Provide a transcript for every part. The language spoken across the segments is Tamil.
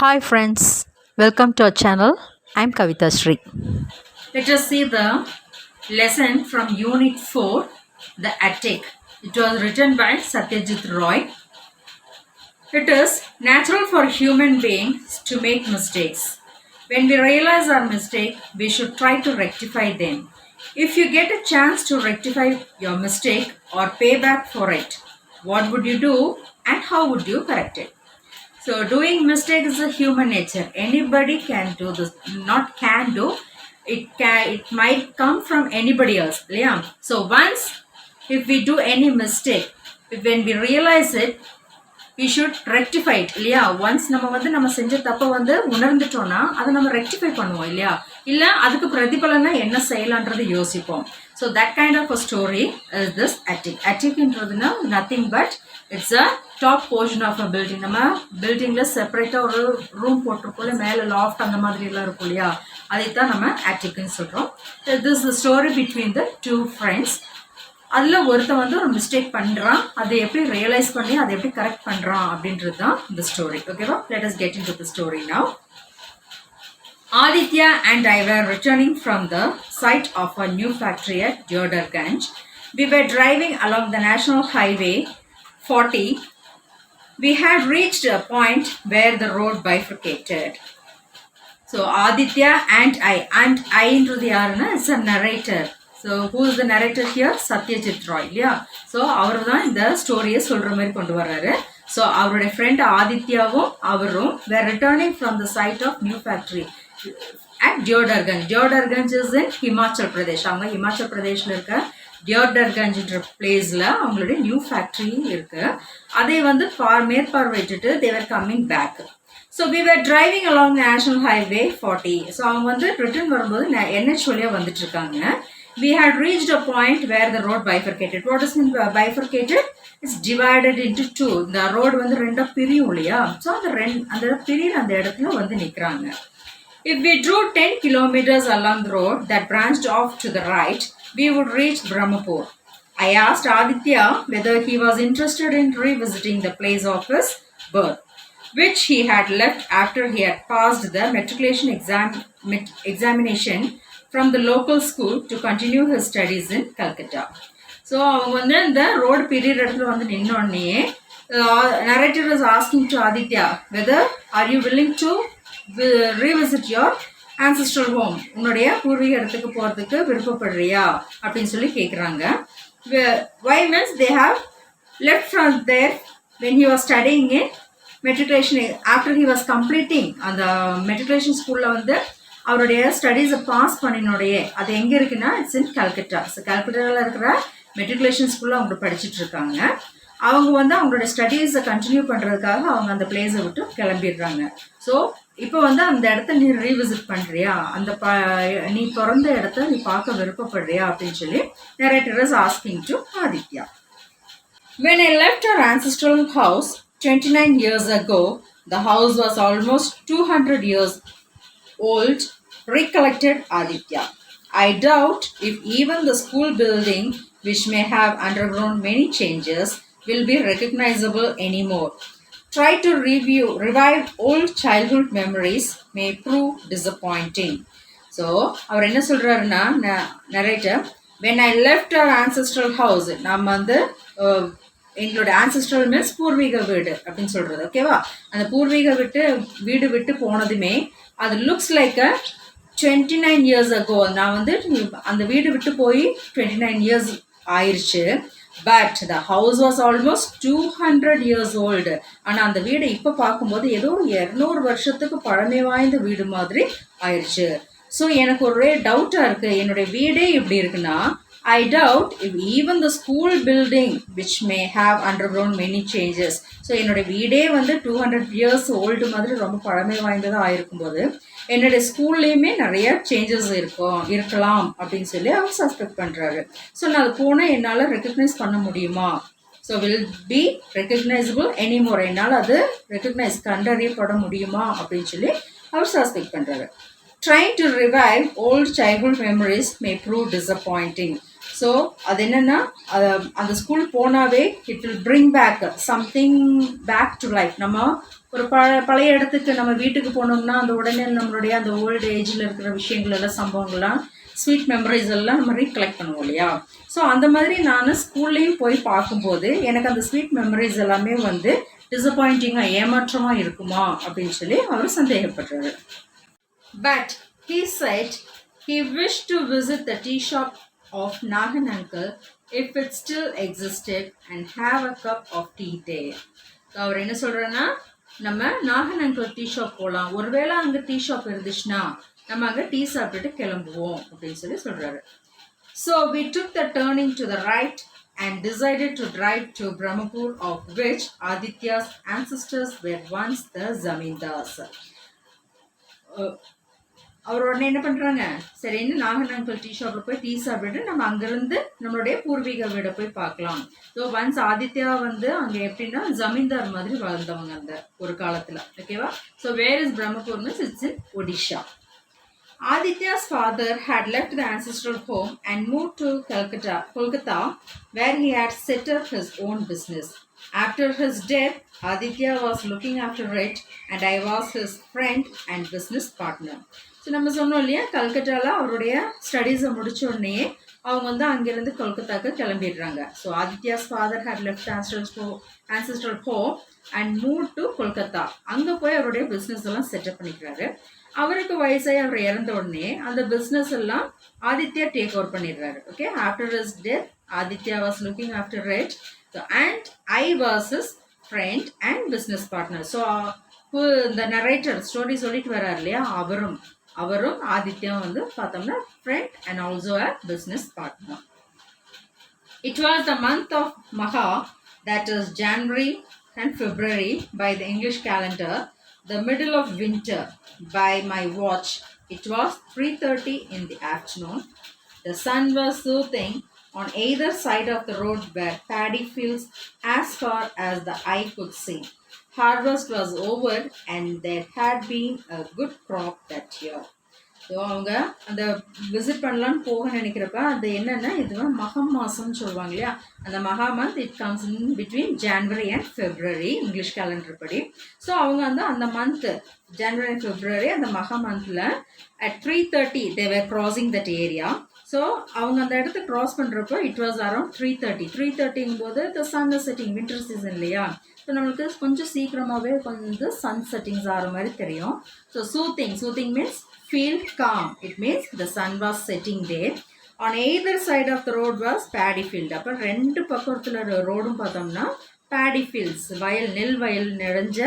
Hi friends, welcome to our channel. I'm Kavita Sri. Let us see the lesson from Unit 4, The Attic. It was written by Satyajit Roy. It is natural for human beings to make mistakes. When we realize our mistake, we should try to rectify them. If you get a chance to rectify your mistake or pay back for it, what would you do and how would you correct it? So doing mistake is a human nature. Anybody can do this. Not can do. It might come from anybody else. Yeah. So once if we do any mistake, when we realize it, we should rectify it இல்லையா ஒன்ஸ் நம்ம செஞ்ச தப்பை உணர்ந்துட்டோம்னா அதை நம்ம ரெக்டிஃபை பண்ணுவோம் இல்லையா இல்லை அதுக்கு பிரதிபலனா என்ன செய்யலான்றது யோசிப்போம் so that kind of a story is this அட்டிக்ன்றதுன்னா nothing but it's a top portion of a building நம்ம பில்டிங்கில் செப்பரேட்டாக ஒரு ரூம் போட்டிருக்கோம் மேலே லாஃப்ட் அந்த மாதிரிலாம் இருக்கும் இல்லையா அதைத்தான் நம்ம அட்டிக்னு சொல்கிறோம் this the story between the two friends அதில் ஒருத்தன் ஒரு மிஸ்டேக் பண்ணுறான் அதை எப்படி ரியலைஸ் பண்ணி அதை எப்படி கரெக்ட் பண்ணுறான் அப்படின்றது தான் இந்த ஸ்டோரி ஓகேவா let us get in to the story now Aditya and I were returning from the site of a new factory at Deodarganj. We were driving along the National Highway 40. We had reached a point where the road bifurcated. So Aditya and I into the arena is a narrator. So who is the narrator here? Satyajit Roy. Yeah. So அவர் தான் இந்த ஸ்டோரியை சொல்கிற மாதிரி கொண்டு வர்றாரு ஸோ அவருடைய ஃப்ரெண்ட் ஆதித்யாவும் அவரும் were returning from the site of new factory at Deodarganj. Deodarganj is in Himachal Pradesh. அவங்க ஹிமாச்சல் பிரதேஷில் இருக்க டியோடர்கஞ்சுன்ற பிளேஸில் அவங்களுடைய நியூ ஃபேக்ட்ரி இருக்கு அதை மேற்பார்வையிட்டு they were coming back so we were driving along national highway 40 so அவங்க ரிட்டர்ன் வரும்போது NH வழியாக வந்துட்டு இருக்காங்க we had reached a point where the road bifurcated. What is bifurcated? It's divided into two. The road ரெண்டா பிரியும் இல்லையா ஸோ அந்த பிரியிற அந்த இடத்துல நிற்கிறாங்க If we drew 10 kilometers along the road that branched off to the right, we would reach Brahmapur. I asked Aditya whether he was interested in revisiting the place of his birth, which he had left after he had passed the matriculation examination from the local school to continue his studies in Calcutta. So, அவங்க இந்த ரோடு பிரியிற இடத்துல நின்னோடனே narrator is asking to Aditya whether are you willing to revisit your ancestral home உன்னுடைய பூர்வீக இடத்துக்கு போகிறதுக்கு விருப்பப்படுறியா அப்படின்னு சொல்லி கேட்குறாங்க why means they have left from there when he was studying in matriculation after he was completing அந்த matriculation ஸ்கூலில் அவருடைய ஸ்டடீஸை பாஸ் பண்ணினோடைய அது எங்கே இருக்குன்னா இட்ஸ் இன் கல்கட்டா ஸோ கல்கட்டாவில் இருக்கிற மெட்ரிகுலேஷன் ஸ்கூலில் அவங்க படிச்சுட்டு இருக்காங்க அவங்க அவங்களோட ஸ்டடீஸை கண்டினியூ பண்ணுறதுக்காக அவங்க அந்த பிளேஸை விட்டு கிளம்பிடுறாங்க ஸோ இப்போ அந்த இடத்த நீ ரீவிசிட் பண்ணுறியா அந்த நீ பிறந்த இடத்த நீ பார்க்க விருப்பப்படுறியா அப்படின்னு சொல்லி narrator is asking to Aditya. When I left our ancestral house 29 years ago, the house was almost 200 years old, recollected Aditya. I doubt if even the school building, which may have undergone many changes, will be recognizable anymore. Try to revive old childhood memories may prove disappointing. So, அவர் என்ன சொல்றாருன்னா narrator, when I left our ancestral house, நம்ம எங்களோட ஆன்செஸ்ட்ரல் மீன்ஸ் பூர்வீக வீடு அப்படின்னு சொல்றது ஓகேவா அந்த பூர்வீக வீடு விட்டு போனதுமே அது லுக்ஸ் லைக் அ 29 years ago நான் அந்த வீடு விட்டு போய் 29 years ஆயிடுச்சு but the house was almost 200 years old ஆனால் அந்த வீடை இப்போ பார்க்கும்போது ஏதோ 200 வருஷத்துக்கு பழமை வாய்ந்த வீடு மாதிரி ஆயிடுச்சு ஸோ எனக்கு ஒரே டவுட்டாக இருக்குது என்னுடைய வீடே இப்படி இருக்குன்னா I doubt if even the school building, which may have undergone many changes. So என்னுடைய வீடே 200 years old மாதிரி ரொம்ப பழமை வாய்ந்ததாக ஆயிருக்கும்போது என்னுடைய ஸ்கூல்லையுமே நிறைய சேஞ்சஸ் இருக்கலாம் அப்படின்னு சொல்லி அவர் சஸ்பெக்ட் பண்ணுறாரு ஸோ நான் அது போனால் என்னால் ரெக்கக்னைஸ் பண்ண முடியுமா so will be recognisable anymore என்னால் அது கண்டறியப்பட முடியுமா அப்படின்னு சொல்லி அவர் சஸ்பெக்ட் பண்ணுறாரு Trying to revive old childhood memories may prove disappointing. So அது என்னென்னா அந்த ஸ்கூல் போனாவே it will bring back something back to life நம்ம ஒரு பழைய இடத்துக்கு நம்ம வீட்டுக்கு போனோம்னா அந்த உடனே நம்மளுடைய அந்த ஓல்டு ஏஜில் இருக்கிற விஷயங்கள் எல்லாம் சம்பவங்கள்லாம் ஸ்வீட் மெமரிஸ் எல்லாம் நம்ம ரீகலெக்ட் பண்ணுவோம் இல்லையா. ஸோ அந்த மாதிரி நான் ஸ்கூல்லையும் போய் பார்க்கும்போது எனக்கு அந்த ஸ்வீட் மெமரிஸ் எல்லாமே வந்து டிசப்பாயிண்டிங்காக ஏமாற்றமாக இருக்குமா அப்படின்னு சொல்லி அவர் சந்தேகப்படுறாரு. But he said he wished to visit the tea shop of Nagan uncle if it still existed and have a cup of tea there. அவர் என்ன சொல்கிறேன்னா, நம்ம நாகன் அங்கிள் டீ ஷாப் போகலாம், ஒருவேளை அங்கே டீ ஷாப் இருந்துச்சுன்னா நம்ம அங்கே டீ சாப்பிட்டுட்டு கிளம்புவோம் அப்படின்னு சொல்லி சொல்கிறாரு. So we took the turning to the right and decided to drive to Brahmapur, of which Aditya's ancestors were once the zamindars. அவர் உடனே என்ன பண்ணுறாங்க, சரின்னு நாகன் அங்கிள் டீ ஷாப்பில் போய் டீ சாப்பிட்டுட்டு நம்ம அங்கேருந்து நம்மளுடைய பூர்வீக வீடை போய் பார்க்கலாம். ஸோ ஒன்ஸ் ஆதித்யா வந்து அங்கே எப்படின்னா ஜமீன்தார் மாதிரி வாழ்ந்தவங்க அந்த ஒரு காலத்தில். ஓகேவா. So where is Brahmapur means it's in Odisha. Aditya's father had left the ancestral home and moved to Kolkata, where he had set up his own business. After his death, Aditya was looking after it and I was his friend and business partner. So நம்ம சொன்னோம் இல்லையா, கல்கட்டாவில் அவருடைய ஸ்டடீஸை முடிச்ச உடனே அவங்க வந்து அங்கேருந்து கொல்கத்தாக்கு கிளம்பிடுறாங்க. So Aditya's father had left ancestral home and moved to Kolkata. அங்கே போய் அவருடைய பிஸ்னஸ் எல்லாம் செட்டப் பண்ணிக்கிறாரு. அவருக்கு வயசாகி அவர் இறந்த உடனே அந்த பிஸ்னஸ் எல்லாம் ஆதித்யா டேக் ஓவர் பண்ணிடுறாரு. Okay. After his death Aditya was looking after it and I was his friend and business partner. So இந்த நரேட்டர் ஸ்டோரி சொல்லிட்டு வர்றாரு இல்லையா, அவரும் ஆதித்யாவும் வந்து பார்த்தோம்னா friend and also a business partner. It was the month of Maha, that is January and February by the English calendar, the middle of winter by my watch. It was 3:30 in the afternoon. The sun was soothing. On either side of the road were paddy fields as far as the eye could see. Harvest was over and there had been a good crop that year. So அவங்க அந்த விசிட் பண்ணலான்னு போக நினைக்கிறப்ப அது என்னென்னா, இதுவாக மகா மாதம்னு சொல்லுவாங்க இல்லையா, அந்த மகா month it comes in between January and February English calendar படி. ஸோ அவங்க வந்து அந்த மந்த்து ஜான்வரி அண்ட் ஃபெப்ரவரி அந்த மகா மந்தில் at 3:30 they were crossing that area. So அவங்க அந்த இடத்த க்ராஸ் பண்ணுறப்போ இட் வாஸ் அரௌண்ட் 3:30 போது the sun is setting, winter season இல்லையா. ஸோ நம்மளுக்கு கொஞ்சம் சீக்கிரமாகவே கொஞ்சம் சன் செட்டிங்ஸ் ஆகிற மாதிரி தெரியும். So soothing means feel calm. It means the sun was setting there. On either side of the road was paddy field. அப்போ ரெண்டு பக்கத்தில் ரோடும் பார்த்தோம்னா paddy fields, நெல் வயல் நிறைஞ்ச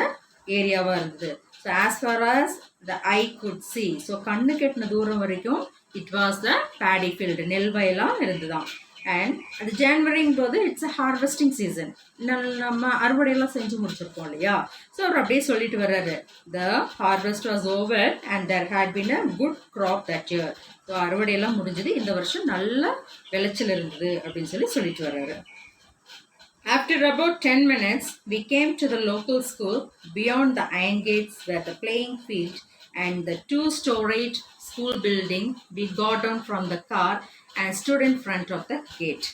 ஏரியாவாக இருந்தது. So as far as the eye could see, so கண்ணு கெட்டின தூரம் வரைக்கும் it was the paddy field, நெல் வயலாக இருந்துதான். அண்ட் அது ஜான்வரிங்கும் போது இட்ஸ் அ ஹார்வெஸ்டிங் சீசன், நம்ம அறுவடையெல்லாம் செஞ்சு முடிச்சிருக்கோம் இல்லையா. ஸோ அவர் அப்படியே சொல்லிட்டு வர்றாரு, the harvest was over and there had been a good crop that year. So அறுவடையெல்லாம் முடிஞ்சது, இந்த வருஷம் நல்ல விளைச்சல் இருந்தது அப்படின்னு சொல்லிட்டு வர்றாரு. After about 10 minutes, we came to the local school. Beyond the iron gates were the playing field and the 2-storied school building. We got down from the car and stood in front of the gate.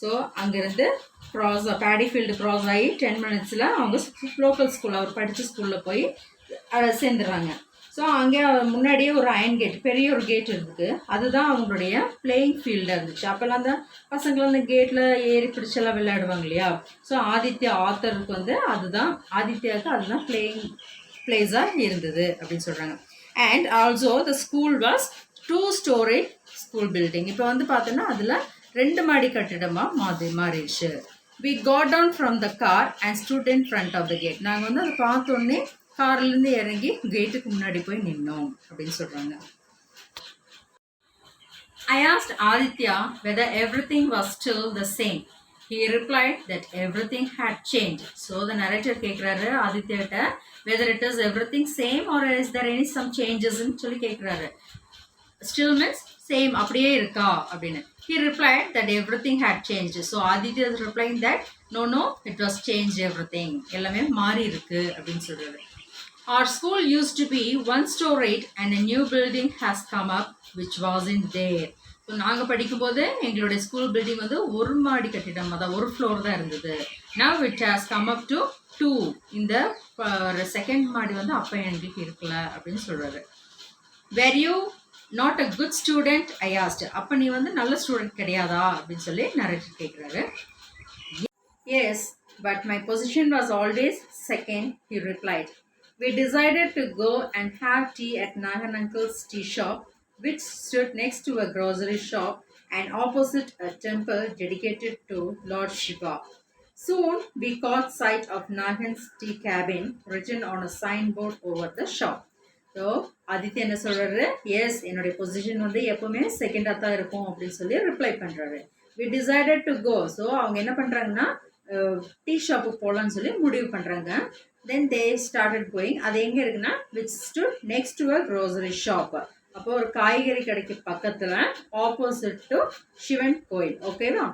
So அங்கேருந்து பேடி ஃபீல்டு க்ராஸ் ஆகி 10 மினிட்ஸில் அவங்க லோக்கல் ஸ்கூல் அவர் படித்த ஸ்கூலில் போய் சேர்ந்துடுறாங்க. ஸோ அங்கே முன்னாடியே ஒரு அயன் கேட், பெரிய ஒரு கேட் இருந்தது, அதுதான் அவங்களுடைய பிளேயிங் ஃபீல்டாக இருந்துச்சு. அப்போல்லாம் அந்த பசங்களை அந்த கேட்டில் ஏறி பிடிச்செல்லாம் விளையாடுவாங்க இல்லையா. ஸோ ஆதித்யாவுக்கு வந்து அதுதான் பிளேயிங் பிளேஸாக இருந்தது அப்படின்னு சொல்கிறாங்க. And also the school was 2-story school building. இப்போ வந்து பார்த்தோன்னா அதில் 2 மாடி கட்டிடமாக மாறிடுச்சு. We got down from the car and stood in front of the gate. நாங்கள் வந்து அதை பார்த்தோன்னே கார்லேருந்து இறங்கி கேட்டுக்கு முன்னாடி போய் நின்னோம் அப்படின்னு சொல்கிறாங்க. I asked Aditya whether everything was still the same. He replied that everything had changed. So the narrator கேட்குறாரு ஆதித்யா கிட்ட, whether it is everything same or is there any some changes ன்னு சொல்லி கேட்குறாரு. Still means same, அப்படியே இருக்கா அப்படின்னு. He replied that everything had changed. So Aditya is replying that no it was changed everything, எல்லாமே மாறி இருக்கு அப்படின்னு சொல்றாரு. Our school used to be 1-storied and a new building has come up which wasn't there. So நாங்கள் படிக்கும்போது எங்களுடைய ஸ்கூல் பில்டிங் வந்து 1 மாடி கட்டிடம், அதான் 1 ஃப்ளோர் தான் இருந்தது. Now it has come up to 2. இந்த செகண்ட் மாடி வந்து அப்போ எங்களுக்கு இருக்கல அப்படின்னு சொல்றாரு. Were you not a good student? I asked. அப்போ நீ வந்து நல்ல ஸ்டூடெண்ட் கிடையாதா அப்படின்னு சொல்லி நரேட்டர் கேட்குறாரு. Yes, but my position was always second, he replied. We decided to go and have tea at Nagan Uncle's tea shop, which stood next to a grocery shop and opposite a temple dedicated to Lord Shiva. Soon we caught sight of Nagan's tea cabin written on a signboard over the shop. So Aditya என்ன சொல்கிறாரு, எஸ் என்னுடைய பொசிஷன் வந்து எப்போவுமே செகண்டாக தான் இருக்கும் அப்படின்னு சொல்லி ரிப்ளை பண்ணுறாரு. We decided to go. So அவங்க என்ன பண்ணுறாங்கன்னா டீ ஷாப்புக்கு போகலான்னு சொல்லி முடிவு பண்ணுறாங்க. Then they started going. அது எங்கே இருக்குன்னா which stood next to a grocery shop. அப்போ ஒரு காய்கறி கடைக்கு பக்கத்தில் ஆப்போசிட் டு சிவன் கோயில். ஓகேவா?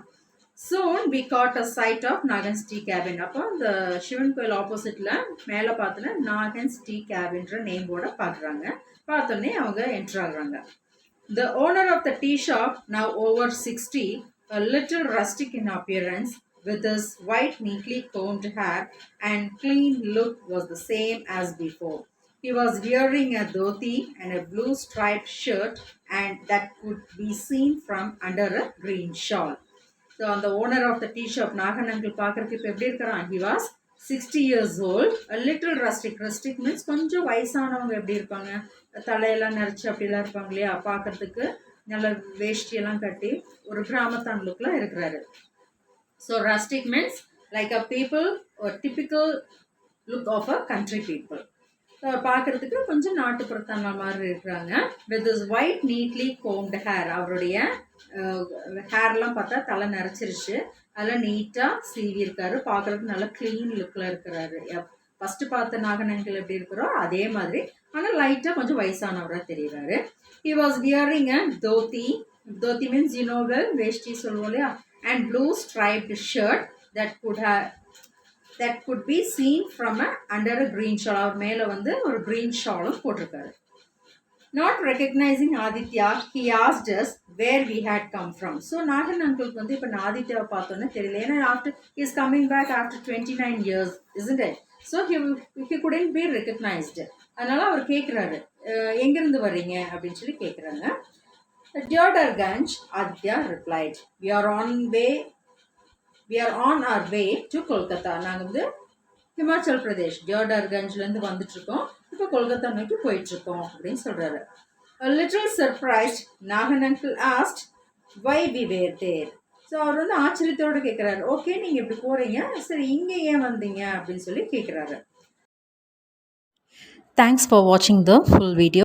Soon we caught a sight of Nagan's tea cabin. அப்போ இந்த சிவன் கோயில் ஆப்போசிட்டில் மேலே பார்த்தோன்னா நாகன்ஸ் டீ கேபின்ற நேம் போர்டை பார்க்குறாங்க. பார்த்தோன்னே அவங்க என்ட்ரு ஆகுறாங்க. The owner of the tea shop, now over 60, a little rustic in appearance, with his white neatly combed hair and clean look, was the same as before. He was wearing a dhoti and a blue striped shirt, and that could be seen from under a green shawl. So அந்த owner of the tea shop Nagan uncle பார்க்குறதுக்கு இப்போ எப்படி இருக்கிறான்? He was 60 years old, a little rustic. Rustic மீன்ஸ் கொஞ்சம் வயசானவங்க எப்படி இருப்பாங்க, தலையெல்லாம் நிறச்சி அப்படிலாம் இருப்பாங்க இல்லையா, பார்க்குறதுக்கு நல்ல வேஷ்டியெல்லாம் கட்டி ஒரு கிராமத்தான் லுக்கில் இருக்கிறாரு. So rustic means like a people, ஒரு typical look of a country people. So பார்க்குறதுக்கு கொஞ்சம் நாட்டுப்புறத்தான மாதிரி இருக்கிறாங்க. With his white neatly combed hair. அவருடைய ஹேர்லாம் பார்த்தா தலை நிறச்சிருச்சு, அதெல்லாம் நீட்டாக சீவி இருக்காரு. பார்க்குறதுக்கு நல்லா க்ளீன் லுக்கில் இருக்கிறாரு. ஃபஸ்ட்டு பார்த்த நாகனங்கள் எப்படி இருக்கிறோ அதே மாதிரி, ஆனால் லைட்டாக கொஞ்சம் வயசானவராக தெரியுறாரு. He was wearing a dhoti. Dhoti means you know well, வேஷ்டி சொல்லுவோம் இல்லையா, and blue striped shirt that could be seen from under a green shawl. அவர் மேலே வந்து ஒரு green shawலும் போட்டிருக்காரு. Not recognizing Aditya, he asked us where we had come from. So Nagan அங்கிளுக்கு வந்து இப்போ நான் ஆதித்யாவை பார்த்தோன்னே தெரியல. ஏன்னா he is coming back after 29 years, isn't it? So he couldn't be recognized. அதனால அவர் கேட்குறாரு, எங்கேருந்து வர்றீங்க அப்படின்னு சொல்லி கேட்குறாங்க. Deodarganj, Aditya replied. We are on our way to Kolkata. நாங்கள் வந்து ஹிமாச்சல் பிரதேஷ் டியோடர்கஞ்ச்லேருந்து வந்துட்டுருக்கோம், இப்போ கொல்கத்தா நோக்கி போயிட்டுருக்கோம் அப்படின்னு சொல்கிறாரு. A little surprised, Nagan uncle asked why we were there. So அவர் வந்து ஆச்சரியத்தோடு கேட்குறாரு, ஓகே நீங்கள் இப்படி போகிறீங்க, சரி இங்கே ஏன் வந்தீங்க அப்படின்னு சொல்லி கேட்குறாரு. Thanks for watching the full video.